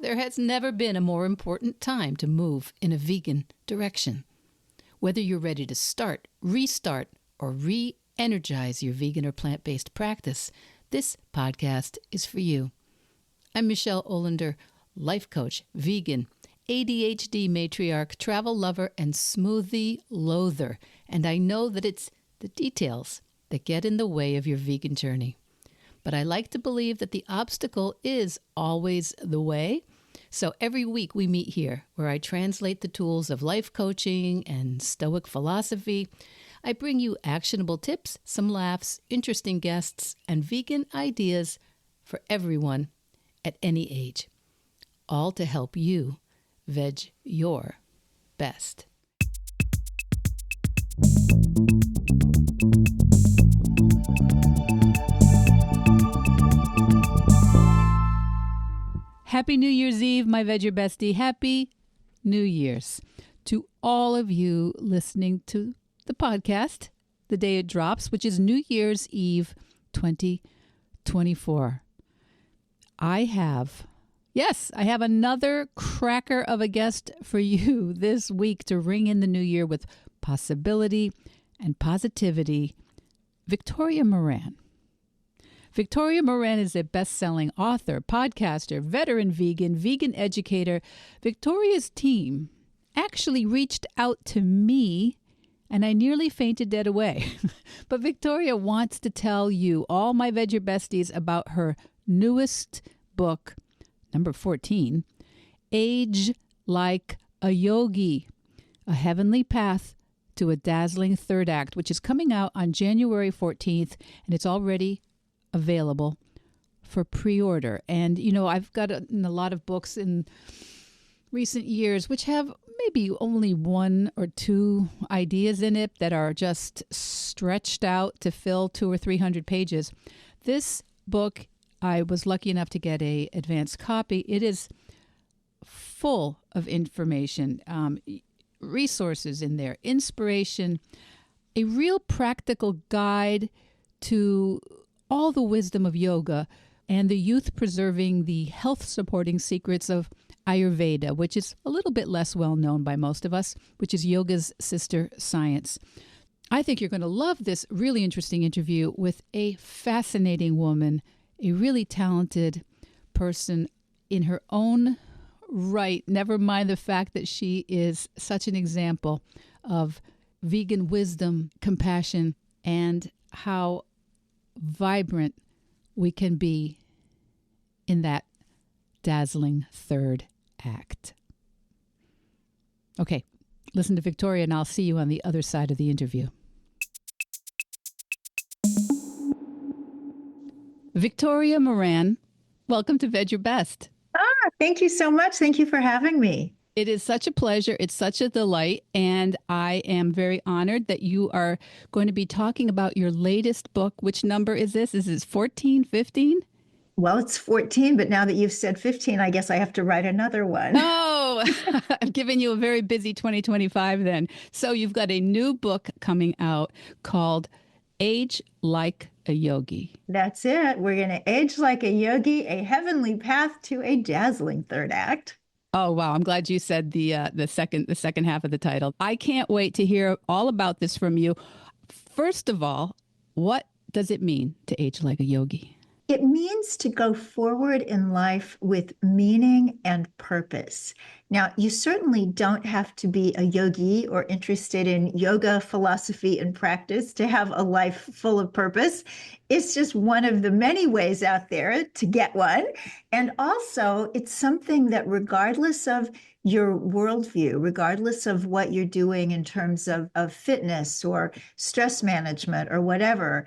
There has never been a more important time to move in a vegan direction. Whether you're ready to start, restart, or re-energize your vegan or plant-based practice, this podcast is for you. I'm Michelle Olander, life coach, vegan, ADHD matriarch, travel lover, and smoothie loather. And I know that it's the details that get in the way of your vegan journey. But I like to believe that the obstacle is always the way. So every week we meet here where I translate the tools of life coaching and Stoic philosophy. I bring you actionable tips, some laughs, interesting guests, and vegan ideas for everyone at any age. All to help you veg your best. Happy New Year's Eve, my Veg Your Bestie. Happy New Year's to all of you listening to the podcast the day it drops, which is New Year's Eve 2024. I have another cracker of a guest for you this week to ring in the new year with possibility and positivity. Victoria Moran. Victoria Moran is a best-selling author, podcaster, veteran vegan, vegan educator. Victoria's team actually reached out to me, and I nearly fainted dead away. But Victoria wants to tell you, all my Veg Your Besties, about her newest book, number 14, Age Like a Yogi, A Heavenly Path to a Dazzling Third Act, which is coming out on January 14th, and it's already available for pre-order. And, you know, I've got a lot of books in recent years which have maybe only one or two ideas in it that are just stretched out to fill 200 or 300 pages. This book, I was lucky enough to get an advanced copy. It is full of information, resources in there, inspiration, a real practical guide to all the wisdom of yoga and the youth-preserving, the health-supporting secrets of Ayurveda, which is a little bit less well-known by most of us, which is yoga's sister science. I think you're going to love this really interesting interview with a fascinating woman, a really talented person in her own right, never mind the fact that she is such an example of vegan wisdom, compassion, and how vibrant we can be in that dazzling third act. Okay, listen to Victoria and I'll see you on the other side of the interview. Victoria Moran, welcome to Veg Your Best. Thank you so much. Thank you for having me. It is such a pleasure. It's such a delight. And I am very honored that you are going to be talking about your latest book. Which number is this? Is this 14, 15? Well, it's 14, but now that you've said 15, I guess I have to write another one. Oh, I've given you a very busy 2025 then. So you've got a new book coming out called Age Like a Yogi. That's it. We're going to age like a yogi, a heavenly path to a dazzling third act. Oh, wow. I'm glad you said the second half of the title. I can't wait to hear all about this from you. First of all, what does it mean to age like a yogi? It means to go forward in life with meaning and purpose. Now, you certainly don't have to be a yogi or interested in yoga, philosophy, and practice to have a life full of purpose. It's just one of the many ways out there to get one. And also, it's something that regardless of your worldview, regardless of what you're doing in terms of fitness or stress management or whatever,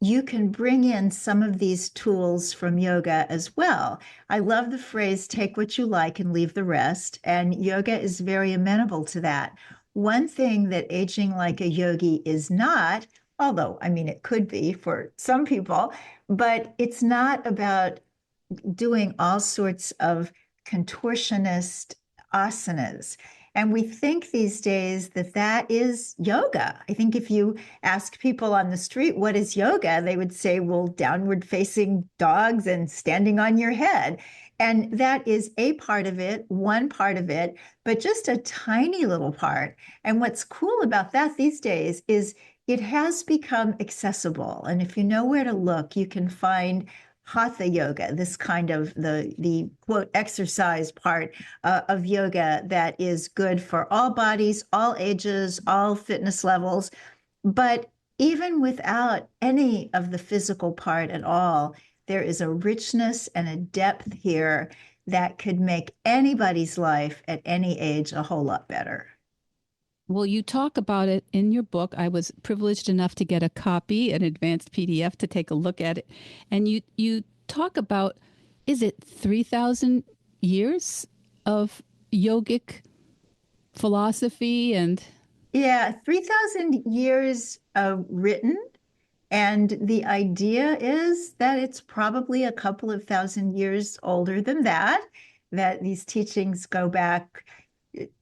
you can bring in some of these tools from yoga as well. I love the phrase, take what you like and leave the rest. And yoga is very amenable to that. One thing that aging like a yogi is not, although, I mean, it could be for some people, but it's not about doing all sorts of contortionist asanas. And we think these days that that is yoga. I think if you ask people on the street, what is yoga? They would say, well, downward facing dogs and standing on your head. And that is a part of it, one part of it, but just a tiny little part. And what's cool about that these days is it has become accessible. And if you know where to look, you can find hatha yoga, this kind of the quote exercise part of yoga that is good for all bodies, all ages, all fitness levels. But even without any of the physical part at all, there is a richness and a depth here that could make anybody's life at any age a whole lot better. Well, you talk about it in your book. I was privileged enough to get a copy, an advanced PDF to take a look at it. And you talk about, is it 3,000 years of yogic philosophy and Yeah, 3,000 years written. And the idea is that it's probably a couple of thousand years older than that, that these teachings go back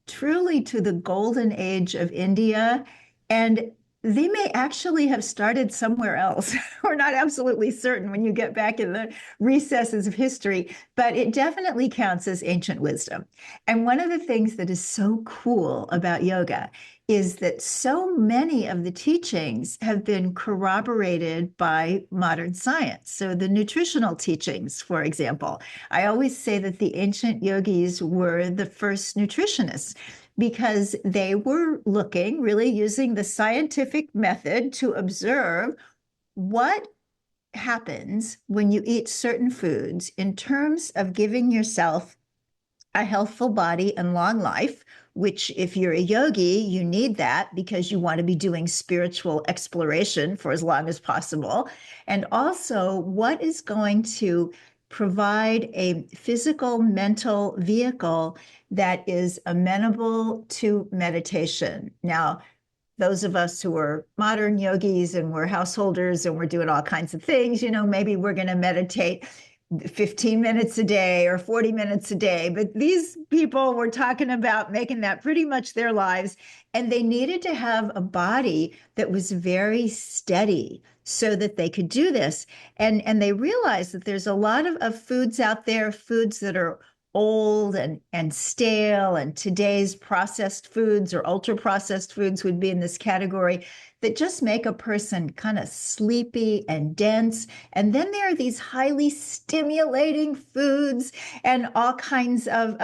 truly to the golden age of India. And they may actually have started somewhere else. We're not absolutely certain when you get back in the recesses of history, but it definitely counts as ancient wisdom. And one of the things that is so cool about yoga is that so many of the teachings have been corroborated by modern science. So the nutritional teachings, for example, I always say that the ancient yogis were the first nutritionists because they were looking, really using the scientific method to observe what happens when you eat certain foods in terms of giving yourself a healthful body and long life, which if you're a yogi, you need that because you want to be doing spiritual exploration for as long as possible. And also what is going to provide a physical, mental vehicle that is amenable to meditation. Now, those of us who are modern yogis and we're householders and we're doing all kinds of things, maybe we're going to meditate 15 minutes a day or 40 minutes a day. But these people were talking about making that pretty much their lives. And they needed to have a body that was very steady so that they could do this. And they realized that there's a lot of foods out there, foods that are old and stale, and today's processed foods or ultra processed foods would be in this category, that just make a person kind of sleepy and dense. And then there are these highly stimulating foods and all kinds of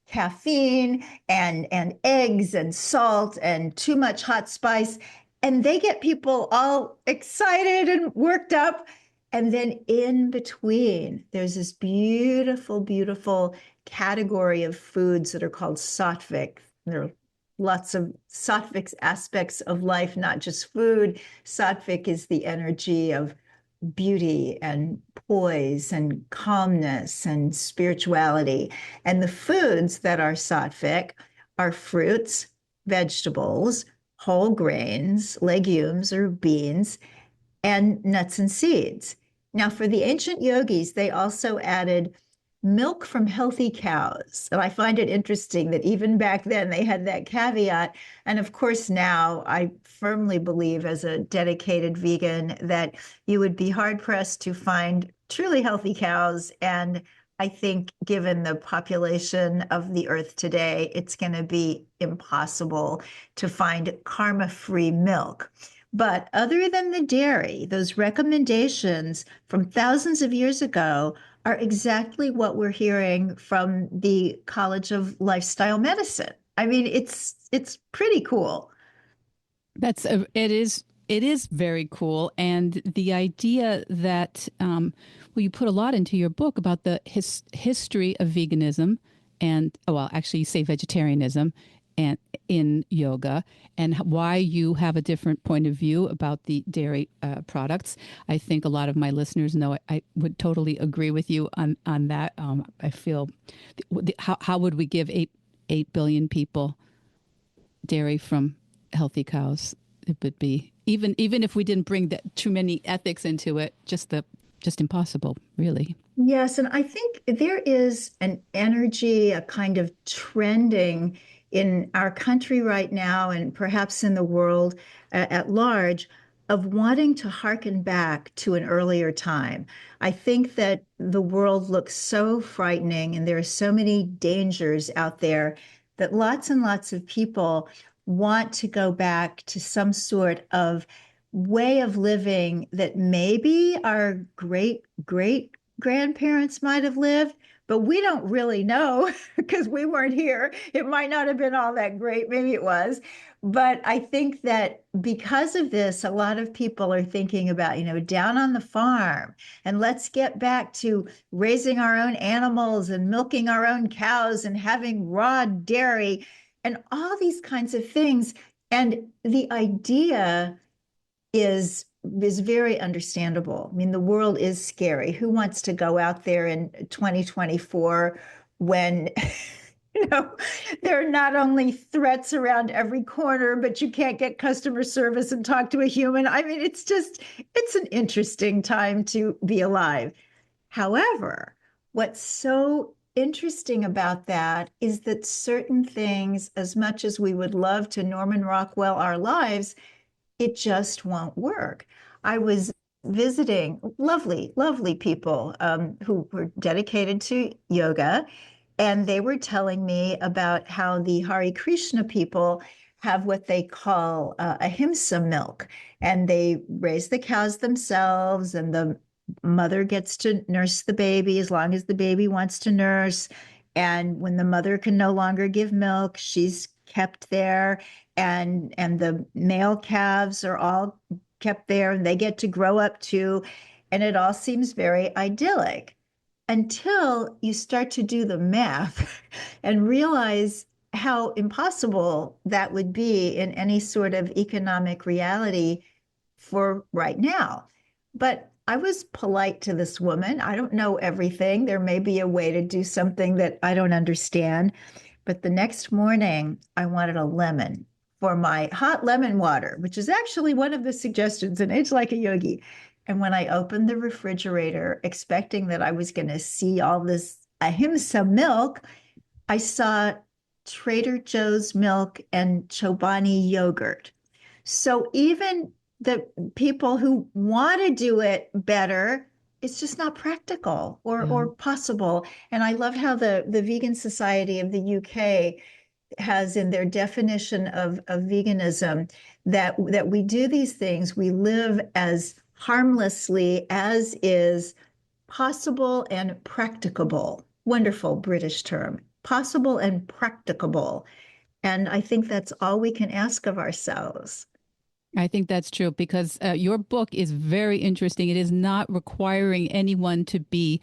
caffeine and eggs and salt and too much hot spice. And they get people all excited and worked up. And then in between, there's this beautiful, beautiful category of foods that are called sattvic. There are lots of sattvic aspects of life, not just food. Sattvic is the energy of beauty and poise and calmness and spirituality. And the foods that are sattvic are fruits, vegetables, whole grains, legumes or beans, and nuts and seeds. Now, for the ancient yogis, they also added milk from healthy cows. And I find it interesting that even back then they had that caveat. And of course, now I firmly believe as a dedicated vegan that you would be hard pressed to find truly healthy cows. And I think given the population of the earth today, it's going to be impossible to find karma-free milk. But other than the dairy, those recommendations from thousands of years ago are exactly what we're hearing from the College of Lifestyle Medicine. I mean, it's pretty cool. It is very cool, and the idea that you put a lot into your book about the history of veganism, and actually you say vegetarianism, and in yoga, and why you have a different point of view about the dairy products. I think a lot of my listeners know I would totally agree with you on that. I feel how would we give 8 billion people dairy from healthy cows? It would be even if we didn't bring too many ethics into it, just impossible, really. Yes, and I think there is an energy, a kind of trending in our country right now, and perhaps in the world at large, of wanting to hearken back to an earlier time. I think that the world looks so frightening and there are so many dangers out there that lots and lots of people want to go back to some sort of way of living that maybe our great grandparents might have lived, but we don't really know because we weren't here. It might not have been all that great. Maybe it was. But I think that because of this, a lot of people are thinking about, down on the farm, and let's get back to raising our own animals and milking our own cows and having raw dairy and all these kinds of things. And the idea is very understandable. I mean, the world is scary. Who wants to go out there in 2024 when there are not only threats around every corner, but you can't get customer service and talk to a human? I mean, it's an interesting time to be alive. However, what's so interesting about that is that certain things, as much as we would love to Norman Rockwell our lives, it just won't work. I was visiting lovely people who were dedicated to yoga, and they were telling me about how the Hare Krishna people have what they call ahimsa milk, and they raise the cows themselves, and the mother gets to nurse the baby as long as the baby wants to nurse. And when the mother can no longer give milk, she's kept there, and the male calves are all kept there, and they get to grow up too. And it all seems very idyllic until you start to do the math and realize how impossible that would be in any sort of economic reality for right now. But I was polite to this woman. I don't know everything. There may be a way to do something that I don't understand. But the next morning, I wanted a lemon for my hot lemon water, which is actually one of the suggestions in Age Like a Yogi. And when I opened the refrigerator, expecting that I was going to see all this ahimsa milk, I saw Trader Joe's milk and Chobani yogurt. So even the people who want to do it better, it's just not practical or possible. And I love how the Vegan Society of the UK has in their definition of veganism that we do these things, we live as harmlessly as is possible and practicable. Wonderful British term, possible and practicable. And I think that's all we can ask of ourselves. I think that's true because your book is very interesting. It is not requiring anyone to be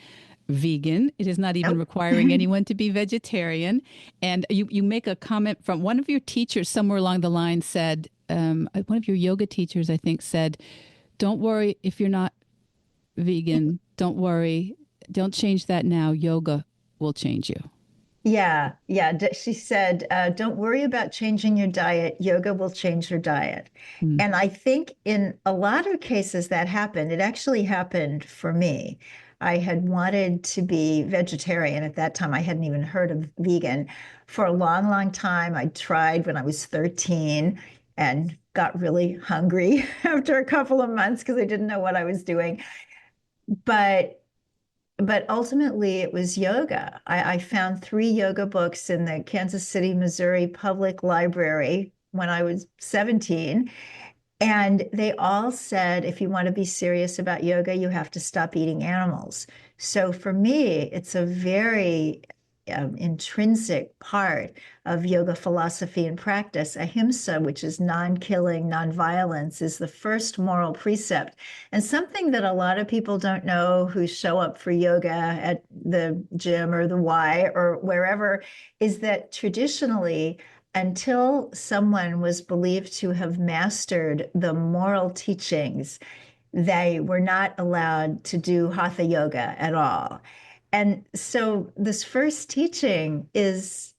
vegan. It is not even requiring anyone to be vegetarian. And you make a comment from one of your teachers somewhere along the line said, one of your yoga teachers, I think, said, don't worry if you're not vegan. Don't worry. Don't change that now. Yoga will change you. Yeah. She said, don't worry about changing your diet. Yoga will change your diet. And I think in a lot of cases that happened. It actually happened for me. I had wanted to be vegetarian at that time. I hadn't even heard of vegan for a long time. I tried when I was 13 and got really hungry after a couple of months because I didn't know what I was doing. But ultimately, it was yoga. I found 3 yoga books in the Kansas City, Missouri Public Library when I was 17. And they all said, if you want to be serious about yoga, you have to stop eating animals. So for me, it's a very intrinsic part of yoga philosophy and practice. Ahimsa, which is non-killing, non-violence, is the first moral precept. And something that a lot of people don't know who show up for yoga at the gym or the Y or wherever is that traditionally, until someone was believed to have mastered the moral teachings, they were not allowed to do hatha yoga at all. And so this first teaching is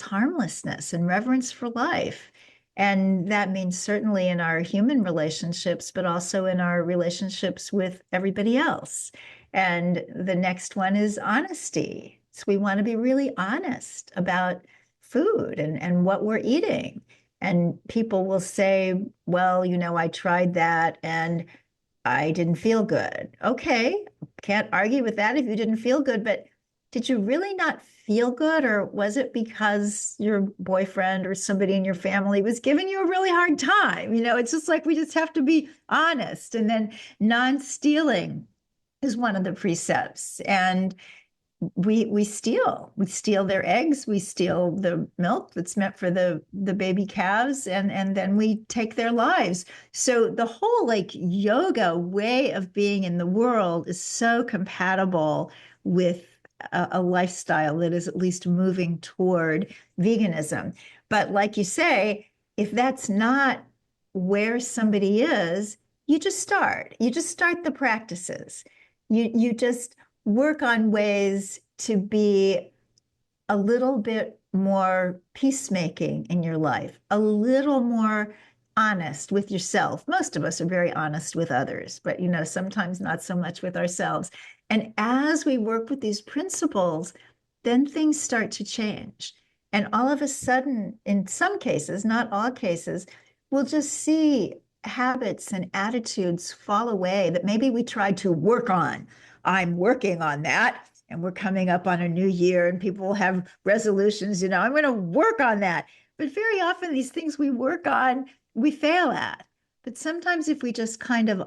harmlessness and reverence for life. And that means certainly in our human relationships, but also in our relationships with everybody else. And the next one is honesty. So we want to be really honest about food and what we're eating. And people will say, well, I tried that and I didn't feel good. Okay, can't argue with that if you didn't feel good, but did you really not feel good? Or was it because your boyfriend or somebody in your family was giving you a really hard time? It's just like we just have to be honest. And then non-stealing is one of the precepts. And we steal their eggs, we steal the milk that's meant for the baby calves, and then we take their lives. So the whole like yoga way of being in the world is so compatible with a lifestyle that is at least moving toward veganism. But like you say, if that's not where somebody is, you just start the practices. You just work on ways to be a little bit more peacemaking in your life, a little more honest with yourself. Most of us are very honest with others, but sometimes not so much with ourselves. And as we work with these principles, then things start to change. And all of a sudden, in some cases, not all cases, we'll just see habits and attitudes fall away that maybe we tried to work on. I'm working on that. And we're coming up on a new year and people will have resolutions, I'm going to work on that. But very often these things we work on, we fail at. But sometimes if we just kind of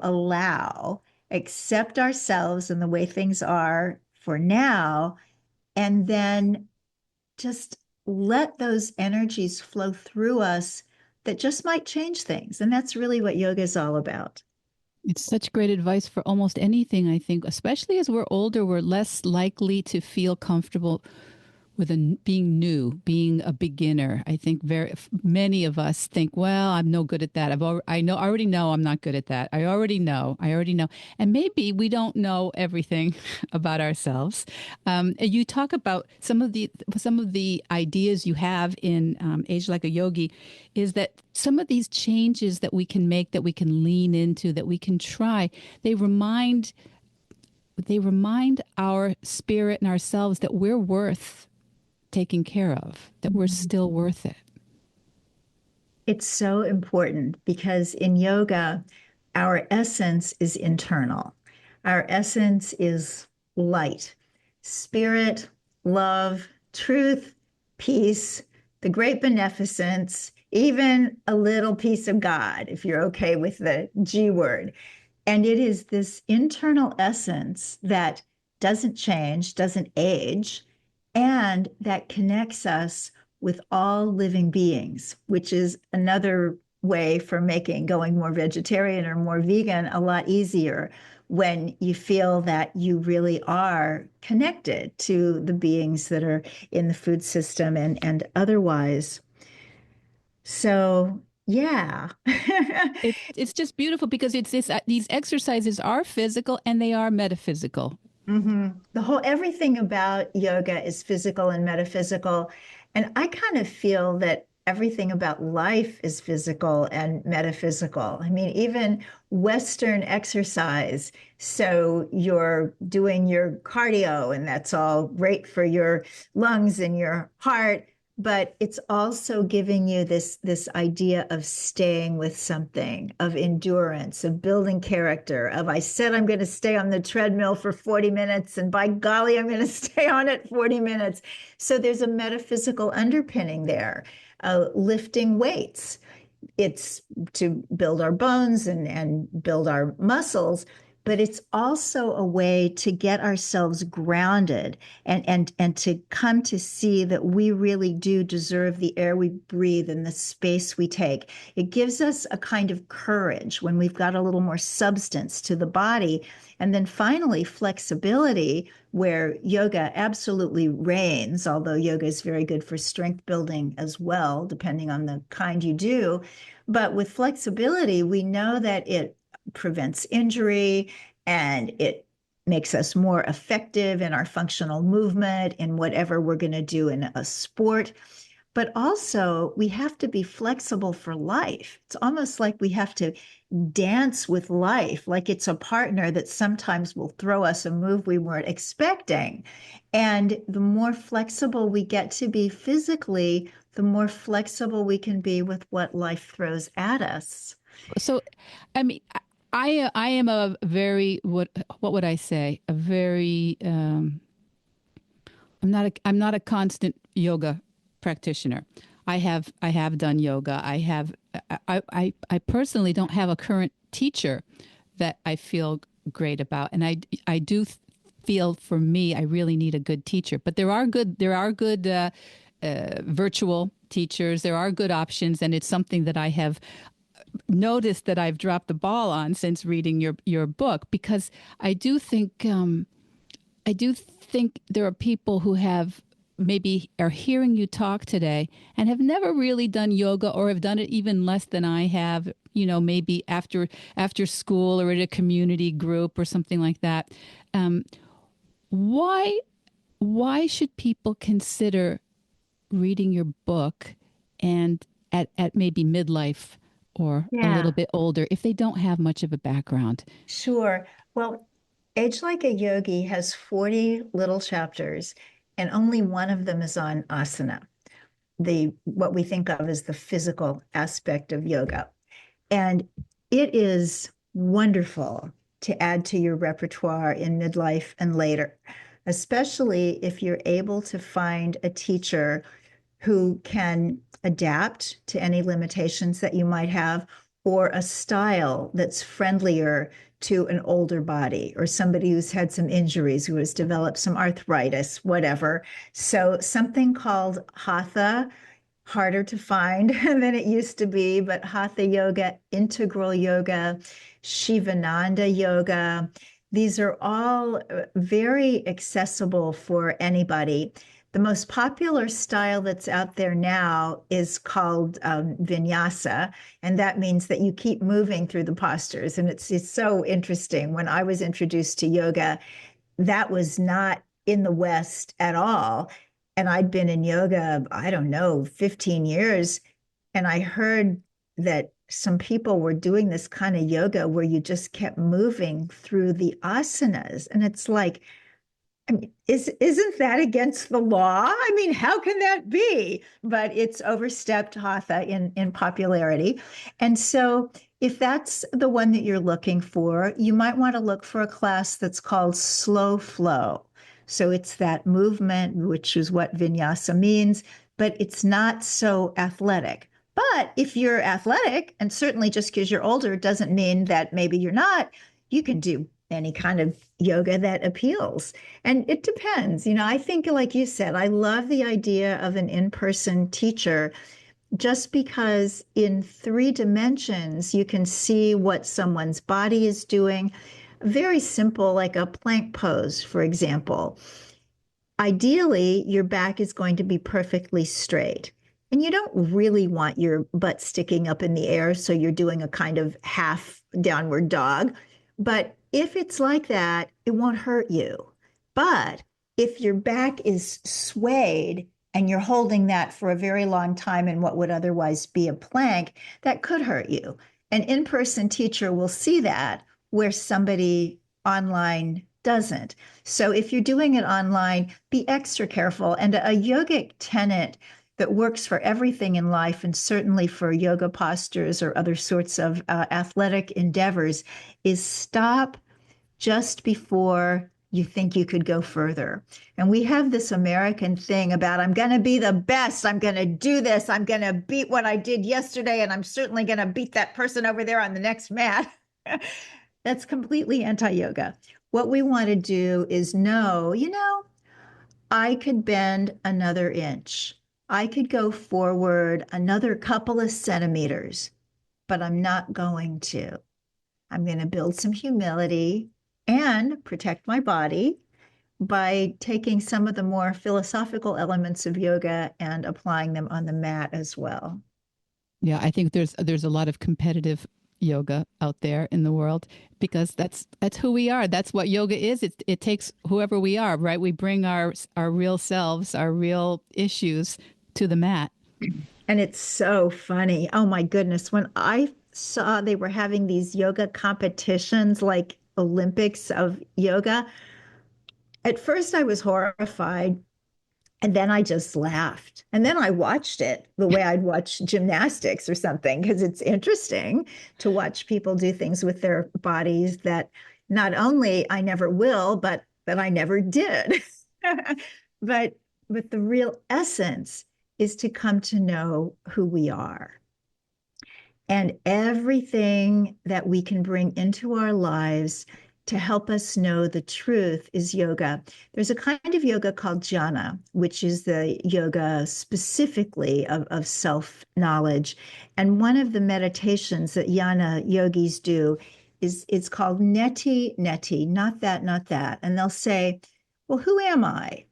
accept ourselves and the way things are for now, and then just let those energies flow through us, that just might change things. And that's really what yoga is all about. It's such great advice for almost anything, I think, especially as we're older, we're less likely to feel comfortable with being new, being a beginner. I think many of us think, well, I'm no good at that. I already know I'm not good at that. I already know. And maybe we don't know everything about ourselves. And you talk about some of the ideas you have in Age Like a Yogi is that some of these changes that we can make, that we can lean into, that we can try, they remind our spirit and ourselves that we're worth taking care of, that we're still worth it. It's so important because in yoga, our essence is internal. Our essence is light, spirit, love, truth, peace, the great beneficence, even a little piece of God, if you're okay with the G word. And it is this internal essence that doesn't change, doesn't age, and that connects us with all living beings, which is another way for making going more vegetarian or more vegan a lot easier when you feel that you really are connected to the beings that are in the food system and otherwise. So, yeah. It's just beautiful because these exercises are physical and they are metaphysical. Everything about yoga is physical and metaphysical. And I kind of feel that everything about life is physical and metaphysical. I mean, even Western exercise. So you're doing your cardio, and that's all great for your lungs and your heart. But it's also giving you this idea of staying with something, of endurance, of building character, of I said I'm going to stay on the treadmill for 40 minutes, and by golly, I'm going to stay on it 40 minutes. So there's a metaphysical underpinning there. Lifting weights, it's to build our bones and build our muscles, but it's also a way to get ourselves grounded and to come to see that we really do deserve the air we breathe and the space we take. It gives us a kind of courage when we've got a little more substance to the body. And then finally, flexibility, where yoga absolutely reigns, although yoga is very good for strength building as well, depending on the kind you do. But with flexibility, we know that it prevents injury and it makes us more effective in our functional movement in whatever we're going to do in a sport. but also we have to be flexible for life. It's almost like we have to dance with life, like it's a partner that sometimes will throw us a move we weren't expecting. And the more flexible we get to be physically, the more flexible we can be with what life throws at us. So, I mean, I am a very what would I say? A very I'm not a constant yoga practitioner. I have done yoga. I personally don't have a current teacher that I feel great about, and I do feel for me I really need a good teacher. But there are good virtual teachers. There are good options, and it's something that I have noticed that I've dropped the ball on since reading your book, because I do think there are people who have maybe are hearing you talk today and have never really done yoga, or have done it even less than I have, maybe after school or at a community group or something like that. Why should people consider reading your book and at maybe midlife or a little Yeah, bit older if they don't have much of a background? sure. Well, Age Like a Yogi has 40 little chapters, and only one of them is on asana, the what we think of as the physical aspect of yoga. And it is wonderful to add to your repertoire in midlife and later, especially if you're able to find a teacher who can adapt to any limitations that you might have, or a style that's friendlier to an older body, or somebody who's had some injuries, who has developed some arthritis, whatever. So something called hatha, harder to find than it used to be, but hatha yoga, integral yoga, Shivananda yoga, these are all very accessible for anybody. The most popular style that's out there now is called vinyasa, and that means that you keep moving through the postures. And it's so interesting. When I was introduced to yoga, that was not in the West at all. And I'd been in yoga, I don't know, 15 years. And I heard that some people were doing this kind of yoga where you just kept moving through the asanas. And it's like, I mean, isn't that against the law? I mean, how can that be? But it's overstepped hatha in popularity. And so if that's the one that you're looking for, you might want to look for a class that's called slow flow. So it's that movement, which is what vinyasa means, but it's not so athletic. But if you're athletic, and certainly just because you're older doesn't mean that maybe you're not, you can do any kind of yoga that appeals. And it depends. I think, like you said, I love the idea of an in-person teacher, just because in 3 dimensions, you can see what someone's body is doing. Very simple, like a plank pose, for example. Ideally, your back is going to be perfectly straight. And you don't really want your butt sticking up in the air, so you're doing a kind of half downward dog. But if it's like that, it won't hurt you. But if your back is swayed and you're holding that for a very long time in what would otherwise be a plank, that could hurt you. An in-person teacher will see that, where somebody online doesn't. So if you're doing it online, be extra careful. And a yogic tenet that works for everything in life, and certainly for yoga postures or other sorts of athletic endeavors, is stop just before you think you could go further. And we have this American thing about, I'm going to be the best. I'm going to do this. I'm going to beat what I did yesterday. And I'm certainly going to beat that person over there on the next mat. That's completely anti-yoga. What we want to do is know, I could bend another inch. I could go forward another couple of centimeters, but I'm not going to. I'm going to build some humility and protect my body by taking some of the more philosophical elements of yoga and applying them on the mat as well. Yeah, I think there's a lot of competitive yoga out there in the world, because that's who we are. That's what yoga is. It takes whoever we are, right? We bring our real selves, our real issues to the mat. And it's so funny. Oh my goodness. When I saw they were having these yoga competitions, like Olympics of yoga, at first I was horrified. And then I just laughed. And then I watched it the way I'd watch gymnastics or something, because it's interesting to watch people do things with their bodies that not only I never will, but that I never did. but but the real essence is to come to know who we are. And everything that we can bring into our lives to help us know the truth is yoga. There's a kind of yoga called jhana, which is the yoga specifically of self-knowledge. And one of the meditations that jnana yogis do is it's called neti neti, not that, not that. And they'll say, well, who am I?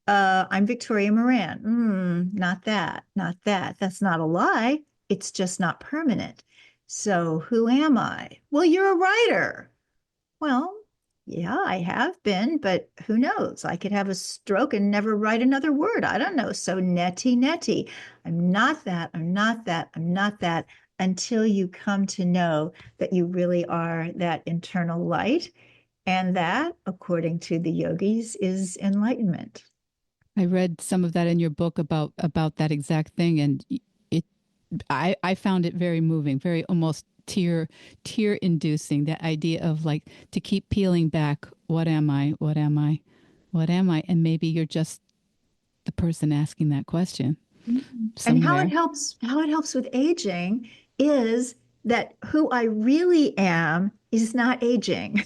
I'm Victoria Moran. Not that, not that. That's not a lie. It's just not permanent. So who am I? Well, you're a writer. Well, yeah, I have been, but who knows? I could have a stroke and never write another word. I don't know. So neti neti. I'm not that. I'm not that. I'm not that until you come to know that you really are that internal light. And that, according to the yogis, is enlightenment. I read some of that in your book about that exact thing, and it I found it very moving, very almost tear inducing. That idea of like to keep peeling back, what am I? What am I? What am I? And maybe you're just the person asking that question And somewhere. how it helps with aging is that who I really am is not aging.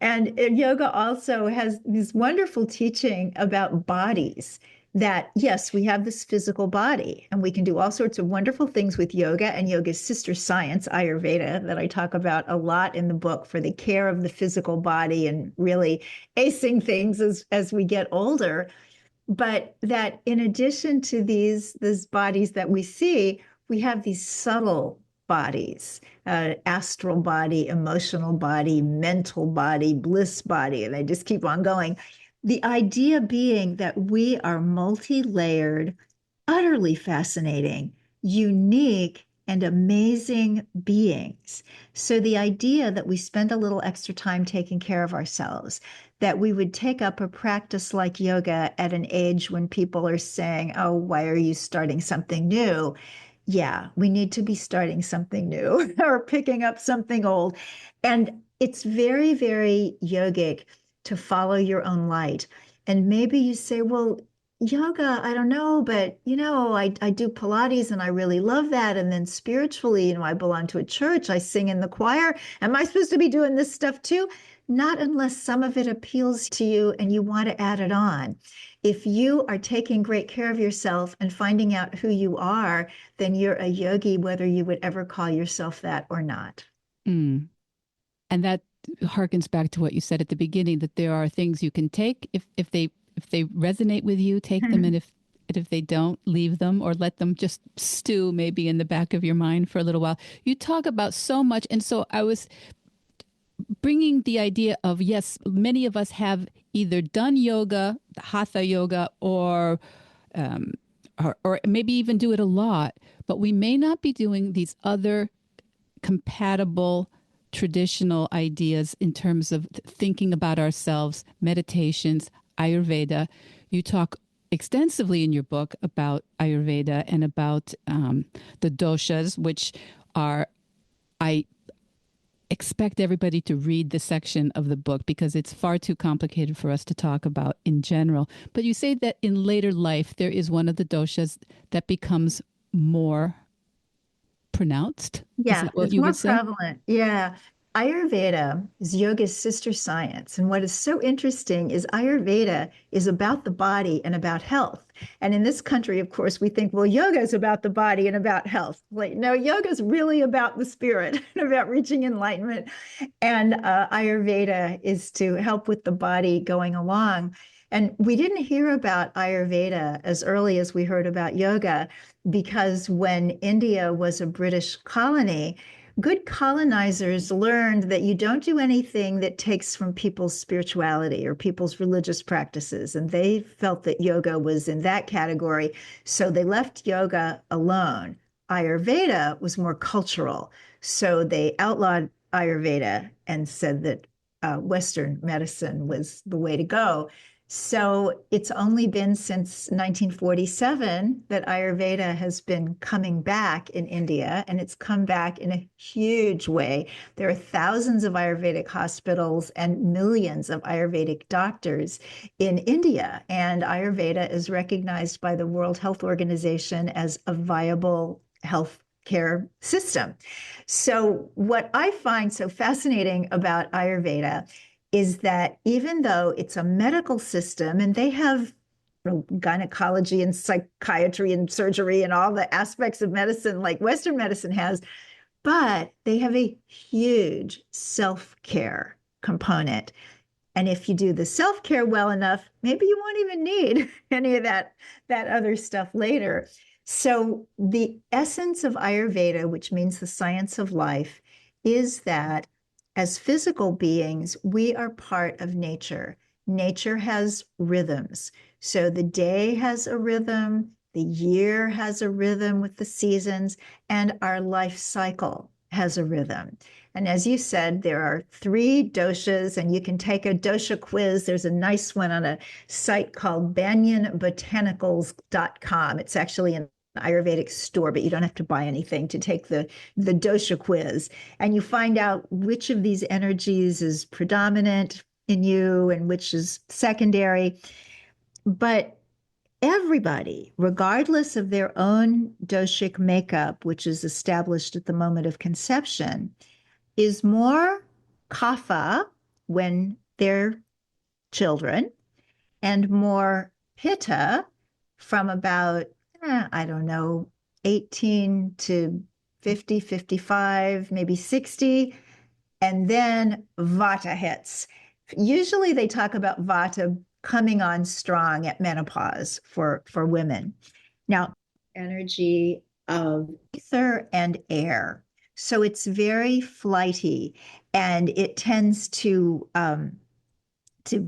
And yoga also has this wonderful teaching about bodies that, yes, we have this physical body and we can do all sorts of wonderful things with yoga and yoga's sister science, Ayurveda, that I talk about a lot in the book for the care of the physical body and really acing things as we get older. But that in addition to these bodies that we see, we have these subtle bodies, astral body, emotional body, mental body, bliss body, and they just keep on going. The idea being that we are multi-layered, utterly fascinating, unique, and amazing beings. So the idea that we spend a little extra time taking care of ourselves, that we would take up a practice like yoga at an age when people are saying, oh, why are you starting something new? Yeah, we need to be starting something new or picking up something old. And it's very, very yogic to follow your own light. And maybe you say, well, yoga, I don't know, but I do Pilates and I really love that. And then spiritually, I belong to a church, I sing in the choir. Am I supposed to be doing this stuff too? Not unless some of it appeals to you and you want to add it on. If you are taking great care of yourself and finding out who you are, then you're a yogi, whether you would ever call yourself that or not. Mm. And that harkens back to what you said at the beginning, that there are things you can take if they resonate with you, take them, and if they don't, leave them or let them just stew maybe in the back of your mind for a little while. You talk about so much, and so I was bringing the idea of, yes, many of us have either done yoga, hatha yoga, um, or maybe even do it a lot, but we may not be doing these other compatible traditional ideas in terms of thinking about ourselves, meditations, Ayurveda. You talk extensively in your book about Ayurveda and about the doshas, which are, I expect everybody to read the section of the book because it's far too complicated for us to talk about in general. But you say that in later life, there is one of the doshas that becomes more pronounced. Is Yeah, that what it's you more would say? prevalent. Yeah. Ayurveda is yoga's sister science. And what is so interesting is Ayurveda is about the body and about health. And in this country, of course, we think, well, yoga is about the body and about health. Like, no, yoga is really about the spirit and about reaching enlightenment. And Ayurveda is to help with the body going along. And we didn't hear about Ayurveda as early as we heard about yoga, because when India was a British colony, good colonizers learned that you don't do anything that takes from people's spirituality or people's religious practices. And they felt that yoga was in that category. So they left yoga alone. Ayurveda was more cultural. So they outlawed Ayurveda and said that Western medicine was the way to go. So it's only been since 1947 that Ayurveda has been coming back in India, and it's come back in a huge way. There are thousands of Ayurvedic hospitals and millions of Ayurvedic doctors in India, and Ayurveda is recognized by the World Health Organization as a viable health care system. So what I find so fascinating about Ayurveda is that even though it's a medical system and they have gynecology and psychiatry and surgery and all the aspects of medicine like Western medicine has, but they have a huge self-care component. And if you do the self-care well enough, maybe you won't even need any of that other stuff later. So the essence of Ayurveda, which means the science of life, is that as physical beings, we are part of nature. Nature has rhythms. So the day has a rhythm, the year has a rhythm with the seasons, and our life cycle has a rhythm. And as you said, there are 3 doshas, and you can take a dosha quiz. There's a nice one on a site called banyanbotanicals.com. It's actually an Ayurvedic store, but you don't have to buy anything to take the dosha quiz. And you find out which of these energies is predominant in you and which is secondary. But everybody, regardless of their own doshic makeup, which is established at the moment of conception, is more kapha when they're children and more pitta from about I don't know, 18 to 50, 55, maybe 60. And then Vata hits. Usually they talk about Vata coming on strong at menopause for women. Now, energy of ether and air. So it's very flighty and it tends to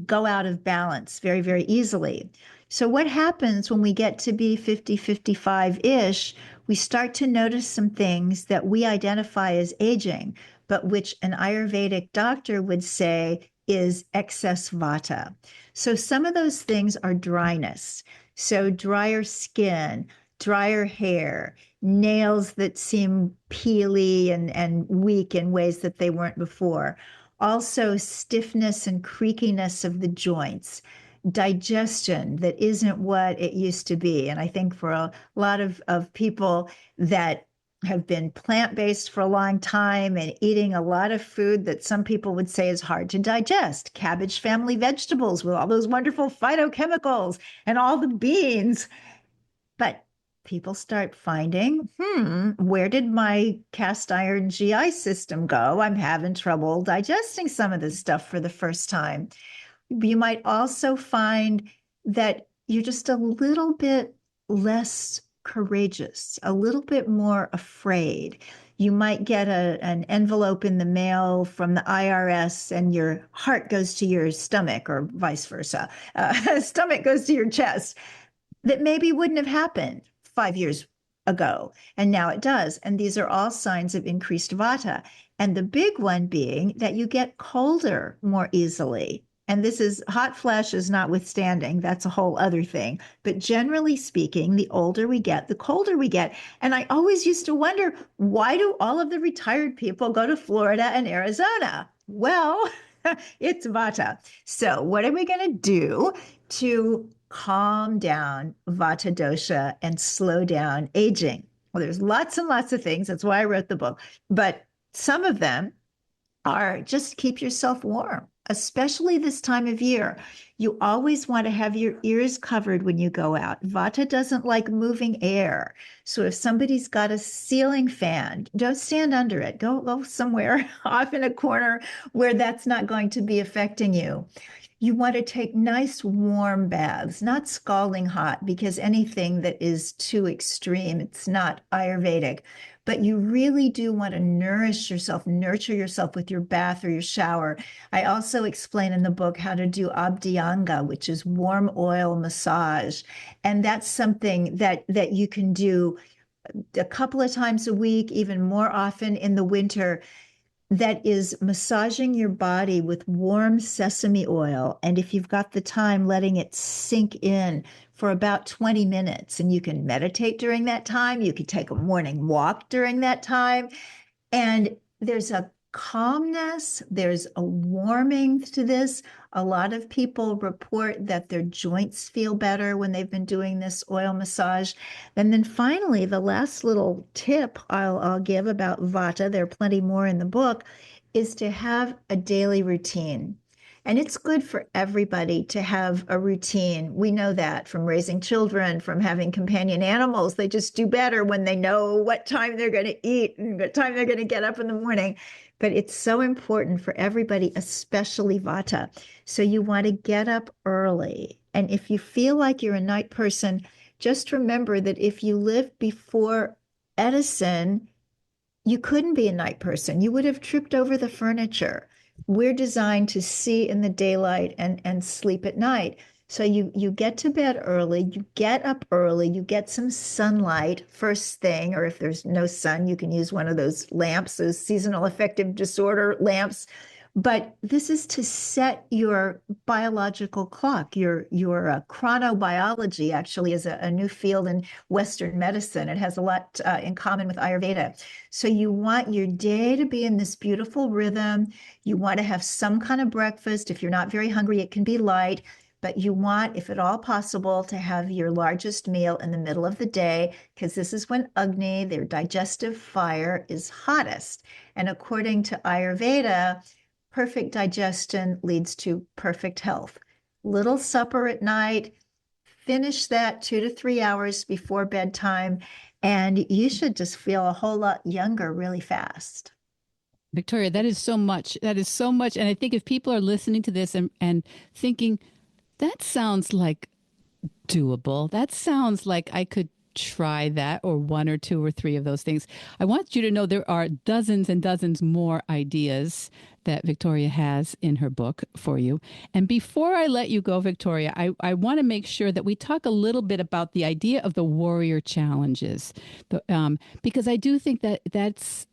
go out of balance very, very easily. So what happens when we get to be 50, 55-ish, we start to notice some things that we identify as aging, but which an Ayurvedic doctor would say is excess vata. So some of those things are dryness. So drier skin, drier hair, nails that seem peely and weak in ways that they weren't before. Also stiffness and creakiness of the joints, digestion that isn't what it used to be. And I think for a lot of people that have been plant-based for a long time and eating a lot of food that some people would say is hard to digest, cabbage family vegetables with all those wonderful phytochemicals and all the beans. But people start finding, where did my cast iron GI system go? I'm having trouble digesting some of this stuff for the first time. You might also find that you're just a little bit less courageous, a little bit more afraid. You might get an envelope in the mail from the IRS and your heart goes to your stomach or vice versa. Stomach goes to your chest. That maybe wouldn't have happened 5 years ago, and now it does. And these are all signs of increased vata. And the big one being that you get colder more easily. And this is hot flashes notwithstanding, that's a whole other thing. But generally speaking, the older we get, the colder we get. And I always used to wonder, why do all of the retired people go to Florida and Arizona? Well, it's vata. So what are we going to do to calm down vata dosha and slow down aging? Well, there's lots and lots of things. That's why I wrote the book. But some of them are just keep yourself warm, especially this time of year. You always want to have your ears covered when you go out. Vata doesn't like moving air. So if somebody's got a ceiling fan, don't stand under it. Go somewhere off in a corner where that's not going to be affecting you. You want to take nice warm baths, not scalding hot, because anything that is too extreme, it's not Ayurvedic. But you really do want to nourish yourself, nurture yourself with your bath or your shower. I also explain in the book how to do abhyanga, which is warm oil massage. And that's something that you can do a couple of times a week, even more often in the winter, that is massaging your body with warm sesame oil. And if you've got the time, letting it sink in for about 20 minutes. And you can meditate during that time. You could take a morning walk during that time. And there's a calmness, there's a warming to this. A lot of people report that their joints feel better when they've been doing this oil massage. And then finally, the last little tip I'll give about Vata, there are plenty more in the book, is to have a daily routine. And it's good for everybody to have a routine. We know that from raising children, from having companion animals. They just do better when they know what time they're going to eat and what time they're going to get up in the morning. But it's so important for everybody, especially Vata. So you want to get up early. And if you feel like you're a night person, just remember that if you lived before Edison, you couldn't be a night person. You would have tripped over the furniture. We're designed to see in the daylight and sleep at night. So you get to bed early, you get up early, you get some sunlight first thing, or if there's no sun, you can use one of those lamps, those seasonal affective disorder lamps. But this is to set your biological clock. Your chronobiology actually is a new field in Western medicine. It has a lot in common with Ayurveda. So you want your day to be in this beautiful rhythm. You want to have some kind of breakfast. If you're not very hungry, it can be light. But you want, if at all possible, to have your largest meal in the middle of the day, because this is when Agni, their digestive fire, is hottest. And according to Ayurveda, perfect digestion leads to perfect health. Little supper at night, finish that 2 to 3 hours before bedtime, and you should just feel a whole lot younger really fast. Victoria, that is so much. That is so much. And I think if people are listening to this and thinking, that sounds like doable, that sounds like I could try that, or one or two or three of those things. I want you to know there are dozens and dozens more ideas that Victoria has in her book for you. And before I let you go, Victoria, I want to make sure that we talk a little bit about the idea of the warrior challenges, because I do think that that's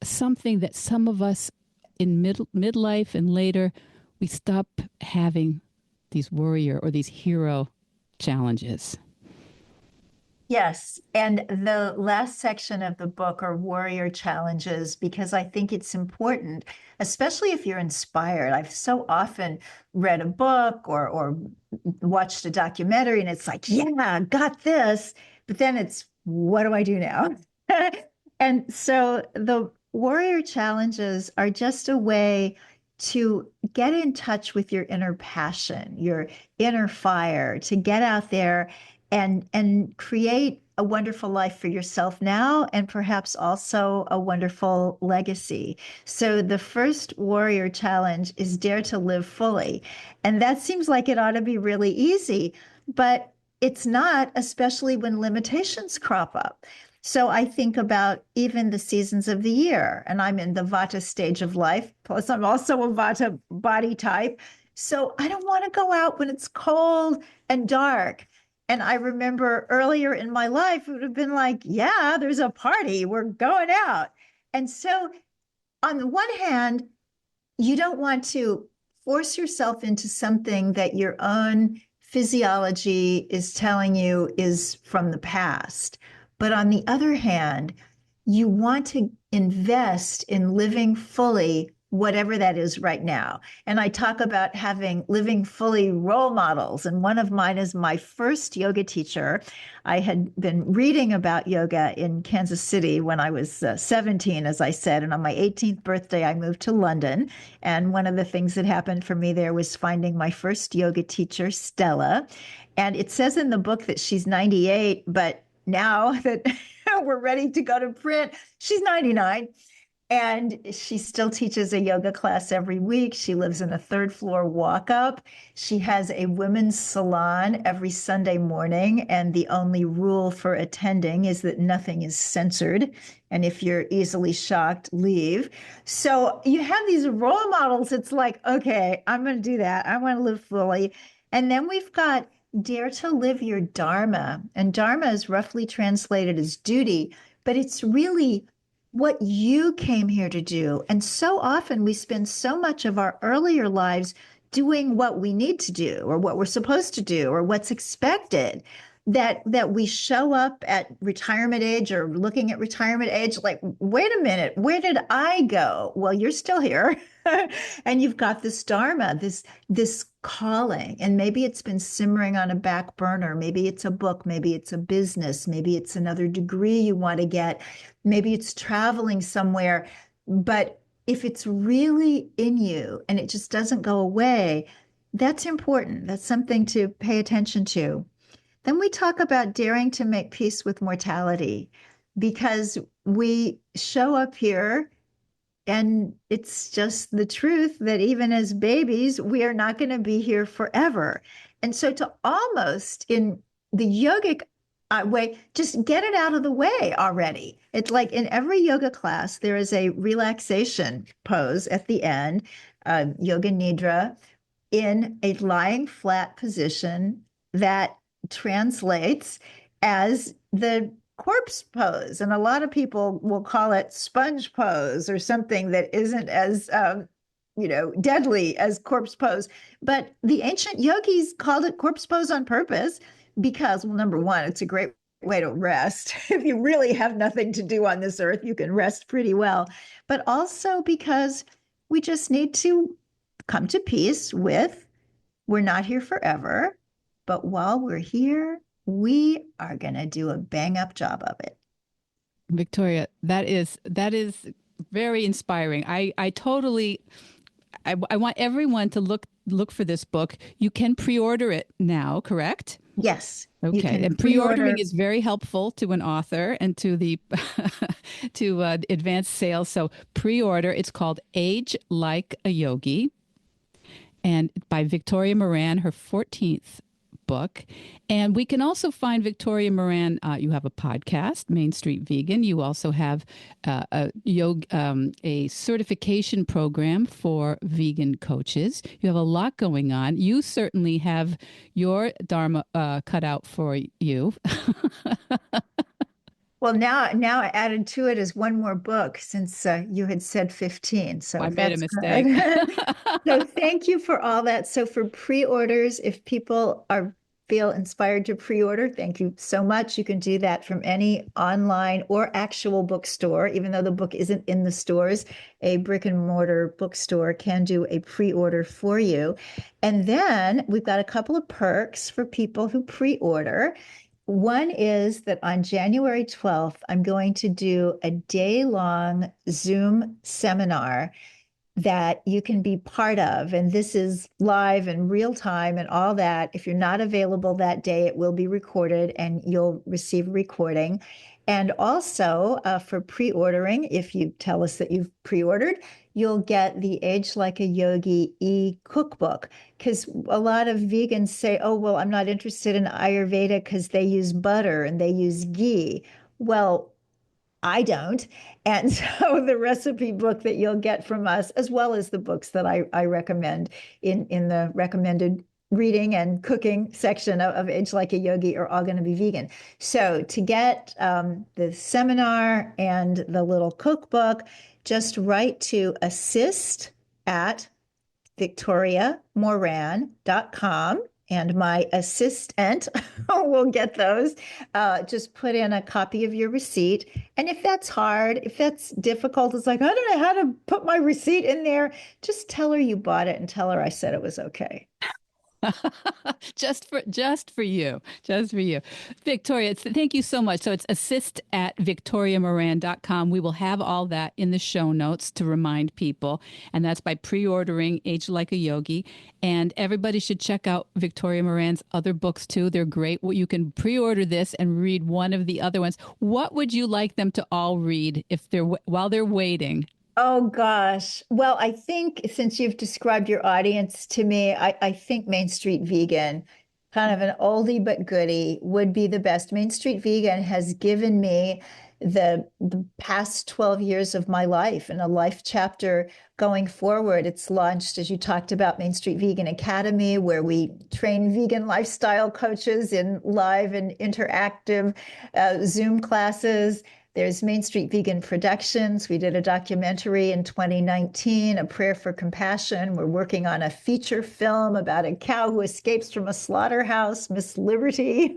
something that some of us in midlife and later, we stop having these warrior or these hero challenges. Yes. And the last section of the book are warrior challenges, because I think it's important, especially if you're inspired. I've so often read a book or watched a documentary and it's like, yeah, got this. But then it's, what do I do now? And so the warrior challenges are just a way to get in touch with your inner passion, your inner fire, to get out there and create a wonderful life for yourself now, and perhaps also a wonderful legacy. So the first warrior challenge is dare to live fully. And that seems like it ought to be really easy, but it's not, especially when limitations crop up. So I think about even the seasons of the year, and I'm in the Vata stage of life, plus I'm also a Vata body type. So I don't want to go out when it's cold and dark. And I remember earlier in my life, it would have been like, yeah, there's a party, we're going out. And so on the one hand, you don't want to force yourself into something that your own physiology is telling you is from the past. But on the other hand, you want to invest in living fully, whatever that is right now. And I talk about living fully role models. And one of mine is my first yoga teacher. I had been reading about yoga in Kansas City when I was 17, as I said. And on my 18th birthday, I moved to London. And one of the things that happened for me there was finding my first yoga teacher, Stella. And it says in the book that she's 98, but now that we're ready to go to print, she's 99. And she still teaches a yoga class every week. She lives in a third floor walk up. She has a women's salon every Sunday morning. And the only rule for attending is that nothing is censored. And if you're easily shocked, leave. So you have these role models. It's like, okay, I'm going to do that. I want to live fully. And then we've got Dare to Live Your Dharma. And Dharma is roughly translated as duty, but it's really what you came here to do. And so often we spend so much of our earlier lives doing what we need to do or what we're supposed to do or what's expected that we show up at retirement age or looking at retirement age like, wait a minute, where did I go? Well, you're still here. And you've got this dharma, this calling, and maybe it's been simmering on a back burner. Maybe it's a book, maybe it's a business, maybe it's another degree you want to get, maybe it's traveling somewhere. But if it's really in you and it just doesn't go away, that's important. That's something to pay attention to. Then we talk about daring to make peace with mortality, because we show up here and it's just the truth that even as babies, we are not going to be here forever. And so to almost in the yogic way, just get it out of the way already. It's like in every yoga class, there is a relaxation pose at the end, yoga nidra, in a lying flat position that translates as the corpse pose. And a lot of people will call it sponge pose or something that isn't as, deadly as corpse pose. But the ancient yogis called it corpse pose on purpose because, well, number one, it's a great way to rest. If you really have nothing to do on this earth, you can rest pretty well. But also because we just need to come to peace with we're not here forever. But while we're here, we are going to do a bang up job of it. Victoria, that is very inspiring. I want everyone to look for this book. You can pre-order it now, correct? Yes. Okay. And pre-ordering is very helpful to an author and to the to advanced sales. So pre-order. It's called Age Like a Yogi, and by Victoria Moran, her 14th book. And we can also find Victoria Moran. You have a podcast, Main Street Vegan. You also have a certification program for vegan coaches. You have a lot going on. You certainly have your dharma cut out for you. Well, now I added to it as one more book since you had said 15. So I made a mistake. So thank you for all that. So for pre-orders, if people feel inspired to pre-order, thank you so much. You can do that from any online or actual bookstore. Even though the book isn't in the stores, a brick and mortar bookstore can do a pre-order for you. And then we've got a couple of perks for people who pre-order. One is that on January 12th, I'm going to do a day-long Zoom seminar that you can be part of. And this is live and real time and all that. If you're not available that day, it will be recorded and you'll receive a recording. And also for pre-ordering, if you tell us that you've pre-ordered, you'll get the Age Like a Yogi e-cookbook. Because a lot of vegans say, oh, well, I'm not interested in Ayurveda because they use butter and they use ghee. Well, I don't. And so the recipe book that you'll get from us, as well as the books that I recommend in the recommended reading and cooking section of Age Like a Yogi, are all going to be vegan. So to get the seminar and the little cookbook, just write to assist@victoriamoran.com. And my assistant will get those. Just put in a copy of your receipt. And if that's hard, if that's difficult, it's like, I don't know how to put my receipt in there. Just tell her you bought it and tell her I said it was okay. just for you, Victoria, thank you so much. So it's assist@victoriamoran.com. We will have all that in the show notes to remind people, and that's by pre-ordering Age Like a Yogi. And everybody should check out Victoria Moran's other books too. They're great. You can pre-order this and read one of the other ones. What would you like them to all read while they're waiting? Oh gosh. Well, I think since you've described your audience to me, I think Main Street Vegan, kind of an oldie but goodie, would be the best. Main Street Vegan has given me the past 12 years of my life and a life chapter going forward. It's launched, as you talked about, Main Street Vegan Academy, where we train vegan lifestyle coaches in live and interactive Zoom classes. There's Main Street Vegan Productions. We did a documentary in 2019, A Prayer for Compassion. We're working on a feature film about a cow who escapes from a slaughterhouse, Miss Liberty.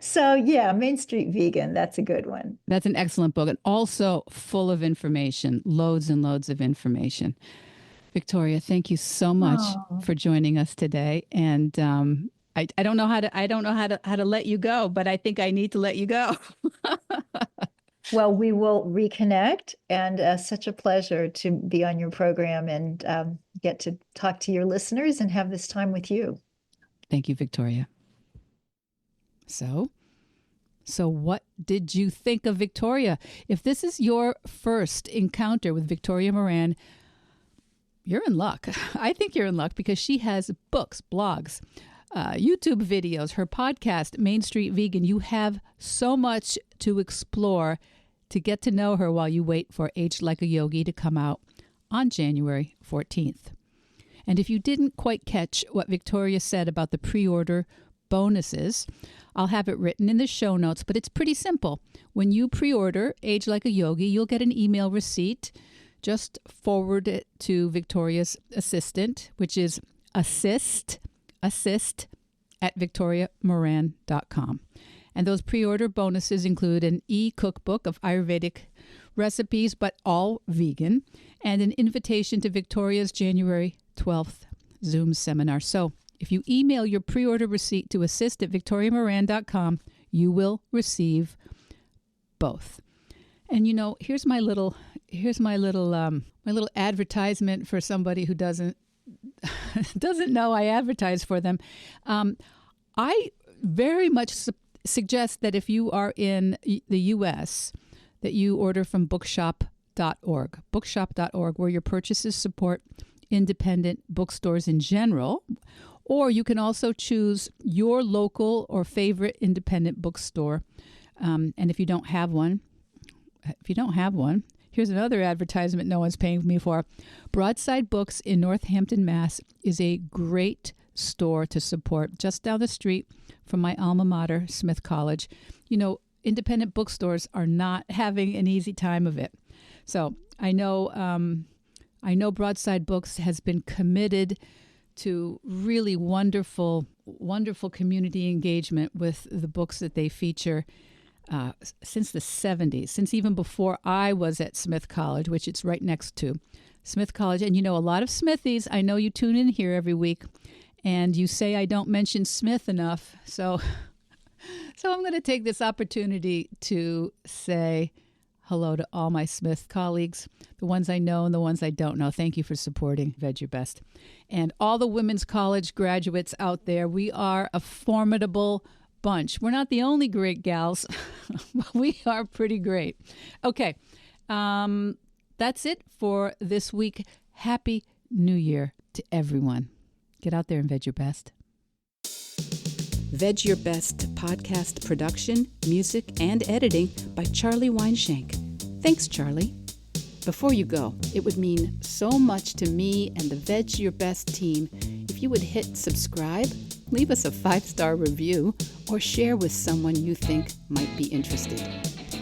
So yeah, Main Street Vegan, that's a good one. That's an excellent book and also full of information, loads and loads of information. Victoria, thank you so much for joining us today. And I don't know how to let you go, but I think I need to let you go. Well, we will reconnect, and such a pleasure to be on your program and get to talk to your listeners and have this time with you. Thank you, Victoria. So what did you think of Victoria? If this is your first encounter with Victoria Moran, you're in luck. I think you're in luck because she has books, blogs, YouTube videos, her podcast, Main Street Vegan. You have so much to explore to get to know her while you wait for Aged Like a Yogi to come out on January 14th. And if you didn't quite catch what Victoria said about the pre-order bonuses, I'll have it written in the show notes, but it's pretty simple. When you pre-order Aged Like a Yogi, you'll get an email receipt. Just forward it to Victoria's assistant, which is assist at victoriamoran.com. And those pre-order bonuses include an e-cookbook of Ayurvedic recipes, but all vegan, and an invitation to Victoria's January 12th Zoom seminar. So if you email your pre-order receipt to assist@victoriamoran.com, you will receive both. And here's my little advertisement for somebody who doesn't know I advertise for them. I very much suggest that if you are in the U.S., that you order from bookshop.org, where your purchases support independent bookstores in general, or you can also choose your local or favorite independent bookstore. And if you don't have one, here's another advertisement no one's paying me for. Broadside Books in Northampton, Mass. is a great store to support just down the street from my alma mater, Smith College. Independent bookstores are not having an easy time of it. So I know Broadside Books has been committed to really wonderful community engagement with the books that they feature since the 70s, since even before I was at Smith College, which it's right next to Smith College. And a lot of Smithies, I know you tune in here every week, and you say I don't mention Smith enough. So I'm going to take this opportunity to say hello to all my Smith colleagues, the ones I know and the ones I don't know. Thank you for supporting Veg Your Best. And all the women's college graduates out there, we are a formidable bunch. We're not the only great gals, but we are pretty great. Okay, that's it for this week. Happy New Year to everyone. Get out there and veg your best. Veg Your Best podcast production, music, and editing by Charlie Weinshank. Thanks, Charlie. Before you go, it would mean so much to me and the Veg Your Best team if you would hit subscribe, leave us a 5-star review, or share with someone you think might be interested.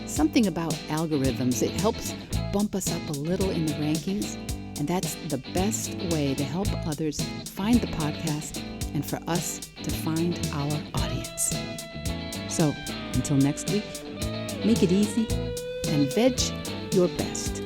Something about algorithms, it helps bump us up a little in the rankings, and that's the best way to help others find the podcast and for us to find our audience. So, until next week, make it easy and veg your best.